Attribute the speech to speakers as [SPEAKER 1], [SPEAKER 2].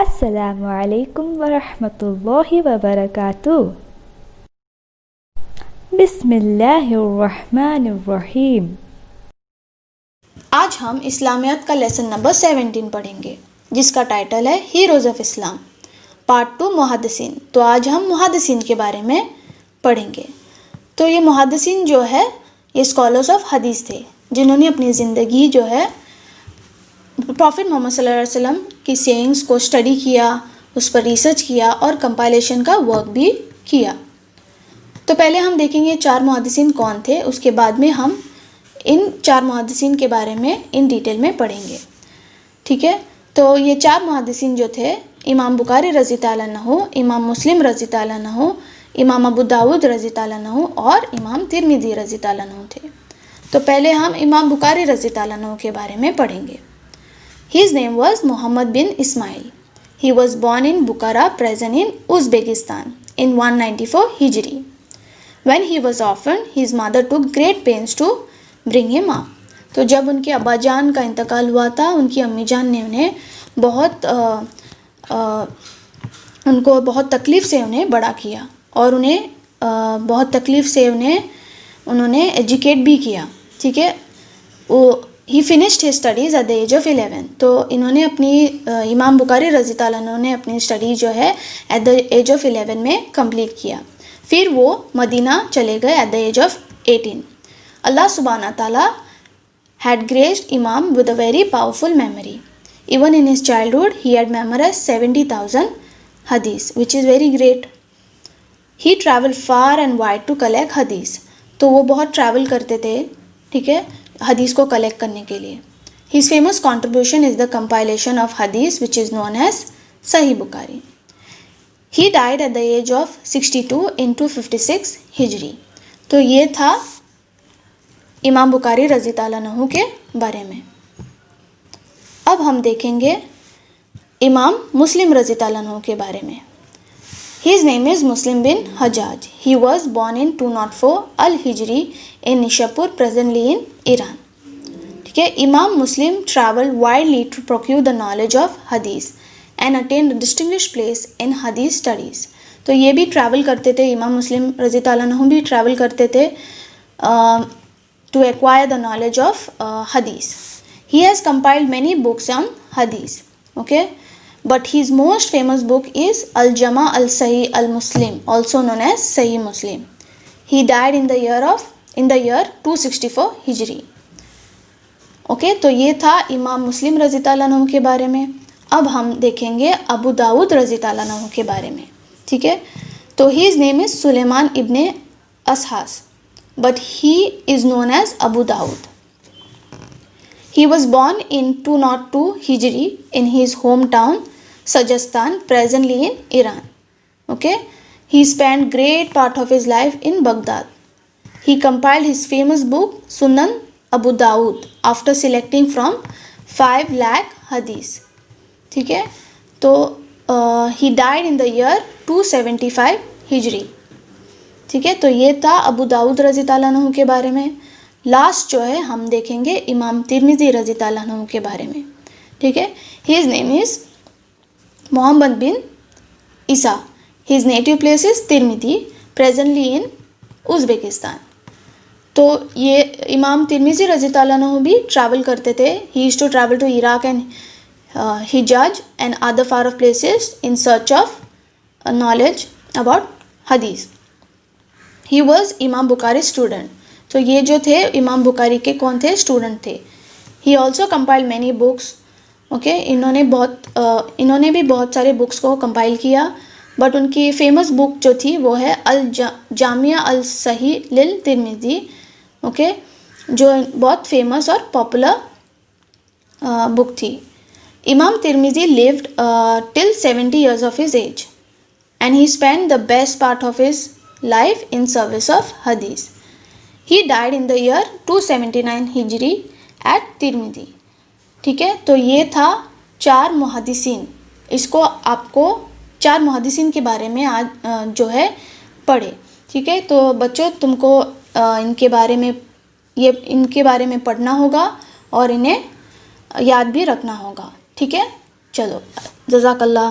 [SPEAKER 1] अस्सलामु अलैकुम वरहमतुल्लाहि वबरकातुह। बिस्मिल्लाहिर्रहमानिर्रहीम।
[SPEAKER 2] आज हम इस्लामियत का लेसन नंबर 17 पढ़ेंगे, जिसका टाइटल है हीरोज़ ऑफ इस्लाम, पार्ट 2 मुहद्दिसीन। तो आज हम मुहद्दिसीन के बारे में पढ़ेंगे। तो ये मुहद्दिसीन जो है ये स्कॉलर्स ऑफ हदीस थे, जिन्होंने अपनी ज़िंदगी जो है प्रॉफिट मोहम्मद सल्लल्लाहु अलैहि वसल्लम की सेइंग्स को स्टडी किया, उस पर रिसर्च किया और कंपाइलेशन का वर्क भी किया। तो पहले हम देखेंगे 4 मुहद्दिसीन कौन थे, उसके बाद में हम इन 4 मुहद्दिसीन के बारे में इन डिटेल में पढ़ेंगे। ठीक है, तो ये 4 मुहद्दिसीन जो थे, इमाम बुखारी रज़ी ताला अन्हु, इमाम मुस्लिम रज़ी ताला अन्हु, इमाम अबू दाऊद रज़ी ताला अन्हु और इमाम तिरमिज़ी रज़ी ताला अन्हु थे। तो पहले हम इमाम बुखारी रज़ी ताला अन्हु के बारे में पढ़ेंगे। His name was Muhammad bin Ismail. He was born in Bukhara, present in Uzbekistan, in 194 Hijri. When he was orphaned, his mother took great pains to bring him up. तो जब उनके अब्बाजान का इंतकाल हुआ था, उनकी अम्मी जान ने उनको बहुत तकलीफ़ से उन्हें बड़ा किया और उन्हें बहुत तकलीफ़ से उन्होंने एजुकेट भी किया। ठीक है, वो ही finished his studies at the age of 11। तो इन्होंने अपनी इमाम बुखारी रज़ी ताला अन्हु ने अपनी स्टडी जो है एट द एज ऑफ 11 में कंप्लीट किया। फिर वो मदीना चले गए एट द एज ऑफ 18। अल्लाह सुब्हाना ताला had graced Imam with a very powerful memory. Even in his childhood, he had memorized 70,000 hadith, which is very great. He traveled far and wide to collect hadith. तो वो बहुत travel करते थे, ठीक है, हदीस को कलेक्ट करने के लिए। His famous contribution is the compilation of hadith, which is known as Sahih Bukhari. He died at the age of 62 in 256 Hijri. तो ये था इमाम बुखारी रज़ी ताला अन्हु के बारे में। अब हम देखेंगे इमाम मुस्लिम रज़ी ताला अन्हु के बारे में। His name is Muslim bin Hajjaj. He was born in 204 Al-Hijri in Nishapur, presently in Iran. ठीक है, इमाम मुस्लिम traveled widely to procure the knowledge of hadith and attained a distinguished place in hadith studies. तो ये भी travel करते थे, इमाम मुस्लिम रज़ी ताला अन्हु भी ट्रैवल करते थे to acquire the knowledge of hadith. He has compiled many books on hadith. Okay. But his most famous book is Al-Jama al-Sahih al-Muslim, also known as Sahih Muslim. He died in the year 264 Hijri. Okay, तो ये था इमाम मुस्लिम रज़ी ताला अन्हु के बारे में। अब हम देखेंगे अबू दाऊद रज़ी ताला अन्हु के बारे में। ठीक है, तो his name is Suleman Ibn असहास, but he is known as Abu Dawud. He was born in 202 Hijri in his hometown Sajastan, presently in Iran. Okay, he spent great part of his life in Baghdad. He compiled his famous book Sunan Abu Dawud after selecting from 5 lakh hadith. ठीक है, तो he died in the year 275 Hijri. ठीक है, तो ये था अबू दाऊद रज़ी ताला अन्हु के बारे में। लास्ट जो है हम देखेंगे इमाम तिरमिज़ी रज़ी ताला अन्हु के बारे में। ठीक है, his name is Mohammad bin Isa. His native place is Tirmizi, presently in Uzbekistan. तो ये इमाम तिरमिज़ी रज़ी ताला अन्हु भी ट्रैवल करते थे। He used to travel to Iraq and Hijaz and other far off places in search of knowledge about hadith. He was इमाम बुखारी स्टूडेंट। तो ये जो थे इमाम बुखारी के कौन थे, स्टूडेंट थे। He also compiled many books. Okay, इन्होंने भी बहुत सारे बुक्स को कंपाइल किया, बट उनकी फेमस बुक जो थी वो है अल जामिया अल सही लिल तिरमिज़ी। ओके, जो बहुत फेमस और पॉपुलर बुक थी। इमाम Tirmidhi lived till 70 years of his age and he spent the best part of his life in service of hadith. He died in the year 279 Hijri at Tirmidhi. ठीक है, तो ये था 4 मुहद्दिसीन। इसको आपको 4 मुहद्दिसीन के बारे में आज जो है पढ़े। ठीक है, तो बच्चों तुमको इनके बारे में पढ़ना होगा और इन्हें याद भी रखना होगा। ठीक है, चलो। जज़ाकल्ला।